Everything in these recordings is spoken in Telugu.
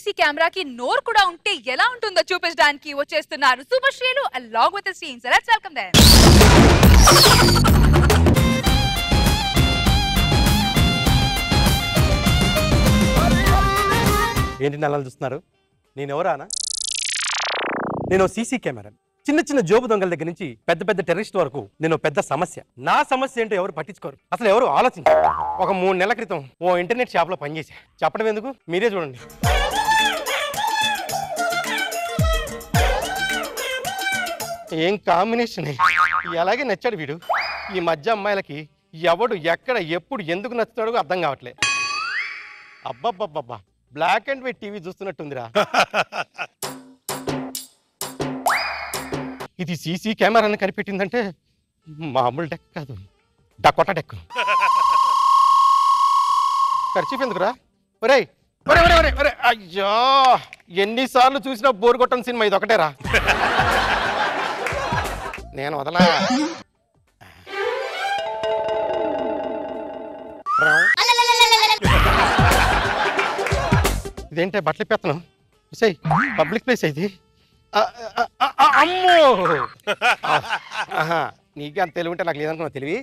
సీసీ కెమెరాకి నోరు కూడా ఉంటే ఎలా ఉంటుందో చూపించడానికి వచ్చేస్తున్నారు సూపర్ శ్రీలు along with the team. Let's welcome them. ఏంటి నల్లలు చూస్తున్నారు? నేను ఎవరానా? నేను సీసీ కెమెరా. చిన్న చిన్న జోబు దొంగల దగ్గర నుంచి పెద్ద పెద్ద టెర్రరిస్ట్ వరకు నేను పెద్ద సమస్య. నా సమస్య ఏంటో ఎవరు పట్టించుకోరు, అసలు ఎవరు ఆలోచించారు. ఒక 3 నెలల క్రితం ఓ ఇంటర్నెట్ షాప్ లో పనిచేసా. చెప్పడం ఎందుకు, మీరే చూడండి. ఏం కాంబినేషన్! ఎలాగే నచ్చాడు వీడు. ఈ మధ్య అమ్మాయిలకి ఎవడు ఎక్కడ ఎప్పుడు ఎందుకు నచ్చుతాడో అర్థం కావట్లే. అబ్బబ్బబ్బబ్బా, బ్లాక్ అండ్ వైట్ టీవీ చూస్తున్నట్టుందిరా. ఇది సీసీ కెమెరాని కనిపెట్టిందంటే మామూలు డెక్ కాదు, డకోటా డెక్. ఖర్చు ఎందుకురా? ఒరే ఒరే ఒరే ఒరే ఒరే, అయ్యో ఎన్నిసార్లు చూసినా బోర్ కొట్టని సినిమా ఇది ఒకటేరా. నేను వదలా. ఇదేంటే బట్టలు పెత్తనం? పబ్లిక్ ప్లేస్ ఇది. అమ్మో, నీకే అంత తెలివి ఉంటే నాకు లేదనుకున్నా తెలివి.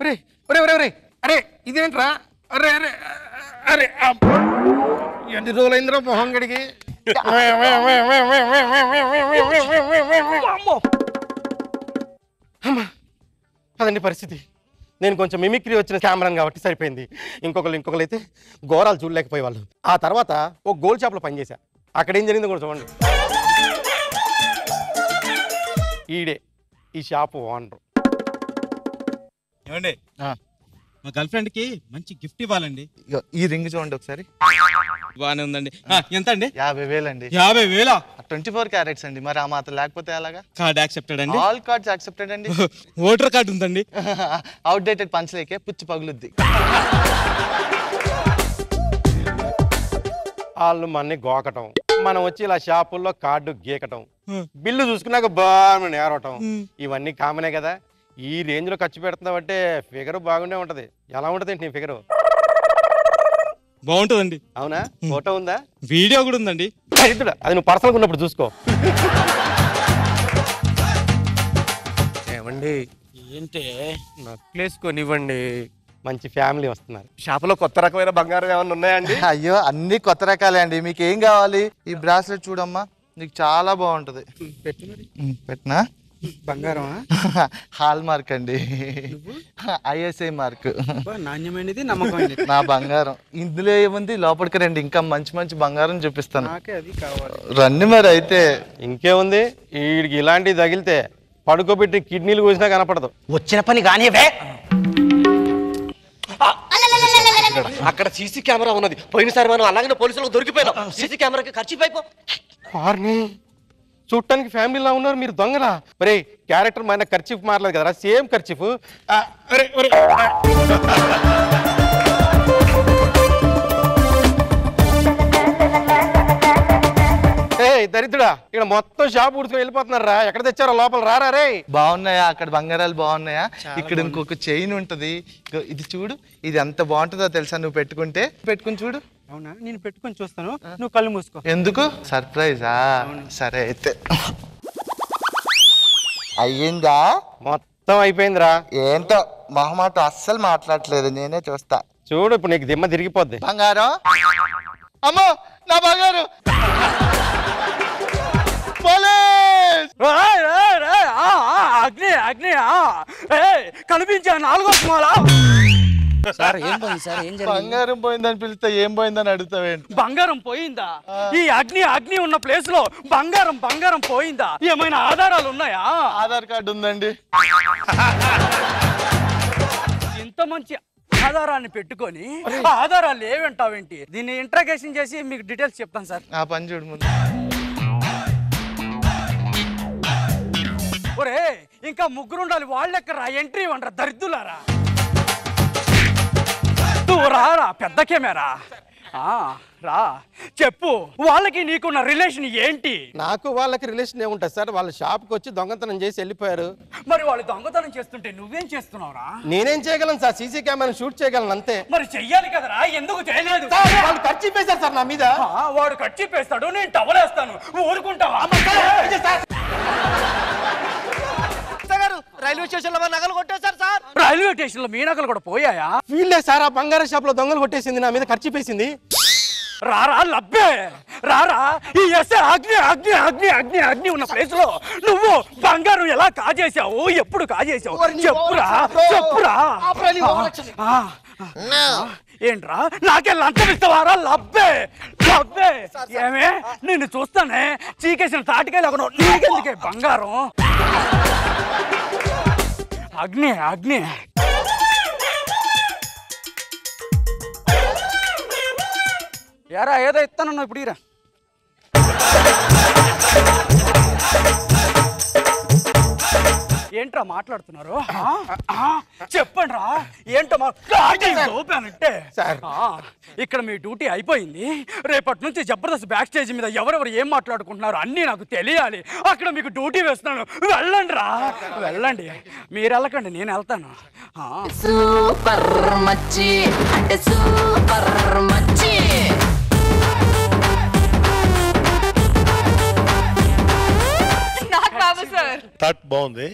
ఒరే ఒరే ఒరే ఒరే, అరే ఇదేంట్రా? అరే అరే అరే, ఎన్ని రోజులైందిరా మొహం గడికి. అదండి పరిస్థితి. నేను కొంచెం మిమిక్రీ వచ్చిన కెమెరాని కాబట్టి సరిపోయింది. ఇంకొకరు అయితే ఘోరాలు చూడలేకపోయేవాళ్ళు. ఆ తర్వాత ఒక గోల్డ్ షాప్లో పనిచేశా. అక్కడ ఏం జరిగిందో కూడా చూడండి. ఈడే ఈ షాపు ఓనరు. ఏమండి, మా గర్ల్ ఫ్రెండ్ కి మంచి గిఫ్ట్ ఇవ్వాలండి. ఈ రింగ్ చూడండి ఒకసారి. బాగానే ఉందండి. ఎంత అండి? 50,000 అండి. 50,000? 24 క్యారెట్స్ అండి. మరి ఆ మాత్రం లేకపోతే అలాగా? కార్డ్ యాక్సెప్టెడ్ అండి. ఆల్ కార్డ్స్ యాక్సెప్టెడ్ అండి. ఓటర్ కార్డు ఉందండి. అవుట్ డేటెడ్ పంచలేకే పుచ్చి పగులుద్ది. వాళ్ళు మన్ని గోకటం, మనం వచ్చి ఇలా షాపుల్లో కార్డు గీకటం, బిల్లు చూసుకున్నాక బాగా నేరవటం, ఇవన్నీ కామనే కదా. ఈ రేంజ్ లో ఖర్చు పెడుతున్నావంటే ఫిగర్ బాగుండే ఉంటది. ఎలా ఉంటది నీ ఫిగర్? బాగుంటుందండి. అవునా? ఫోటో ఉందా? వీడియో కూడా ఉందండి. అది నువ్వు పర్సనల్గా ఉన్నప్పుడు చూసుకో. ఏమండి, ఏంటి నెక్లెస్ కొనివ్వండి. మంచి ఫ్యామిలీ వస్తున్నారు. షాపులో కొత్త రకమైన బంగారం ఏమన్నా ఉన్నాయండి? అయ్యో అన్ని కొత్త రకాలే అండి. మీకు ఏం కావాలి? ఈ బ్రాస్లెట్ చూడమ్మా, నీకు చాలా బాగుంటది. పెట్టినా? బంగారమా? హాల్ మార్క్ అండి, ఐఎస్ఐ మార్క్. నాణ్యమైనది, నమ్మకమైనది నా బంగారం. ఇందులో ఏముంది, లోపలికి రండి, ఇంకా మంచి మంచి బంగారం చూపిస్తాను. నాకే అది కావాలి. రండి మరి. అయితే ఇంకేముంది, వీడికి ఇలాంటివి తగిలితే పడుకోబెట్టి కిడ్నీలు కోసినా కనపడదు. వచ్చిన పని కానివే. అక్కడ సీసీ కెమెరా ఉన్నది. పోయినసారి మనం అలాగే పోలీసులకు దొరికిపోయినాం. సీసీ కెమెరాకి ఖర్చు అయిపో. చూడటానికి ఫ్యామిలీలా ఉన్నారు, మీరు దొంగలా? ఒరే, క్యారెక్టర్ మన ఖర్చీఫ్ మారలేదు కదరా, సేమ్ ఖర్చీఫ్. దరిద్రుడా, ఇక్కడ మొత్తం షాప్ ఉడుచుకొని వెళ్ళిపోతున్నారా? ఎక్కడ తెచ్చారో లోపల రారా? రే, బాగున్నాయా? అక్కడ బంగారాలు బాగున్నాయా? ఇక్కడ ఇంకొక చైన్ ఉంటది, ఇది చూడు. ఇది ఎంత బాగుంటుందో తెలుసా? నువ్వు పెట్టుకుని చూడు. అవునా? నేను పెట్టుకొని చూస్తాను, నువ్వు కళ్ళు మూసుకో. ఎందుకు? సర్ప్రైజా? సరే అయితే. అయ్యిందా? మొత్తం అయిపోయిందిరా. ఏంటో మొహమాట అస్సలు మాట్లాడట్లేదు, నేనే చూస్తా. చూడు, ఇప్పుడు నీకు దిమ్మ తిరిగిపోద్ది. బంగారం, అమ్మో నా బంగారు! అగ్ని అగ్ని కనిపించా 4వ స్మాల. సార్ ఏం పోయింది సార్? ఏం జరిగింది? బంగారం పోయిందని పిలిస్తే ఏం పోయిందని అడుగుతావేంటి? బంగారం పోయిందా? ఈ అగ్ని ఉన్న ప్లేస్ లో బంగారం పోయిందా? ఏమైనా ఆధారాలు ఉన్నాయా? ఆధార్ కార్డు ఉందండి. ఇంత మంచి ఆధారాన్ని పెట్టుకొని ఆధారాలు ఏమంటావేంటి? దీన్ని ఇంట్రాగేషన్ చేసి మీకు డీటెయిల్స్ చెప్తాను సార్. ఆ పని చూడు ముందు. ఒరే, ఇంకా 3 ఉండాలి. వాళ్ళెక్కరా ఎంట్రీ ఇవ్వండి దరిద్రులారా. నువ్వు రారా పెద్ద కెమెరా. రా చెప్పు, వాళ్ళకి నీకున్న రిలేషన్ ఏంటి? నాకు వాళ్ళకి రిలేషన్ ఏముంటుంది సార్? వాళ్ళ షాప్కి వచ్చి దొంగతనం చేసి వెళ్ళిపోయారు. మరి వాళ్ళు దొంగతనం చేస్తుంటే నువ్వేం చేస్తున్నావురా? నేనేం చేయగలను సార్? సీసీ కెమెరా షూట్ చేయగలను అంతే. మరి చెయ్యాలి కదరా, ఎందుకు చేయలేదు? వాళ్ళు ఖర్చు చెప్పేశారు సార్ నా మీద. వాడు కట్ చెప్పేస్తాడు, నేను టవలేస్తాను, ఊరుకుంటావా? రైల్వే స్టేషన్ లో నగలు కొట్టేశారు సార్. రైల్వే స్టేషన్ లో మీ నగలు కూడా పోయాయా? వీళ్ళే సార్ ఆ బంగారం షాప్ లో దొంగలు కొట్టేసింది, నా మీద ఖర్చు పేసింది. రారా లబ్బే, రారా. ఈ ఎస్ఐ అగ్ని అగ్ని అగ్ని అగ్ని అగ్ని ఉన్న ప్లేస్ లో నువ్వు బంగారం ఎలా కాజేశావు, ఎప్పుడు కాజేశావు? చెప్పురా చెప్పురా. ఏంట్రా నాకే లంచం ఇస్తావారా? లబ్బే లబ్బే. ఏమే నిన్ను చూస్తానే చీకేసిన తాటికాయలు నీకెందుకే బంగారం? అగ్ని అగ్ని. యారా ఏదో ఇస్తానన్నా ఇప్పుడు ఇరా. ఏంట్రా మాట్లాడుతున్నారు? చెప్పండి రా, ఏంటో చూపానంటే. ఇక్కడ మీ డ్యూటీ అయిపోయింది. రేపటి నుంచి జబర్దస్త్ బ్యాక్ స్టేజ్ మీద ఎవరెవరు ఏం మాట్లాడుకుంటున్నారు అన్నీ నాకు తెలియాలి. అక్కడ మీకు డ్యూటీ వేస్తున్నాను, వెళ్ళండి రా వెళ్ళండి. మీరు వెళ్ళకండి, నేను వెళ్తాను. సూపర్ మచ్చి అంటే సూపర్ మచ్చి. నాకు బాబు సార్ స్టార్ట్ బాగుంది,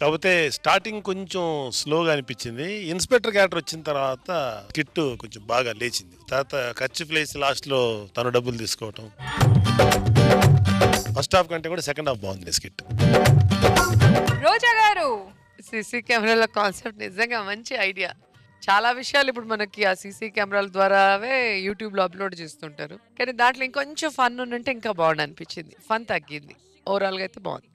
కాకపోతే స్టార్టింగ్ కొంచెం స్లోగా అనిపించింది. ఇన్స్పెక్టర్ క్యారెక్టర్ వచ్చిన తర్వాత కిట్ కొంచెం బాగా లేచింది. తర్వాత ఖర్చు ప్లేస్ లాస్ట్ లో తను డబ్బులు తీసుకోవటం. ఫస్ట్ హాఫ్ కంటే కూడా సెకండ్ హాఫ్ బాగుంది స్కిట్. రోజా గారు, సీసీ కెమెరాల కాన్సెప్ట్ నిజంగా మంచి ఐడియా. చాలా విషయాలు ఇప్పుడు మనకి ఆ సీసీ కెమెరాల ద్వారావే యూట్యూబ్లో అప్లోడ్ చేస్తుంటారు. కానీ దాంట్లో ఇంకొంచెం ఫన్ ఉంటే ఇంకా బాగుంది అనిపించింది. ఫన్ తగ్గింది, ఓవరాల్గా అయితే బాగుంది.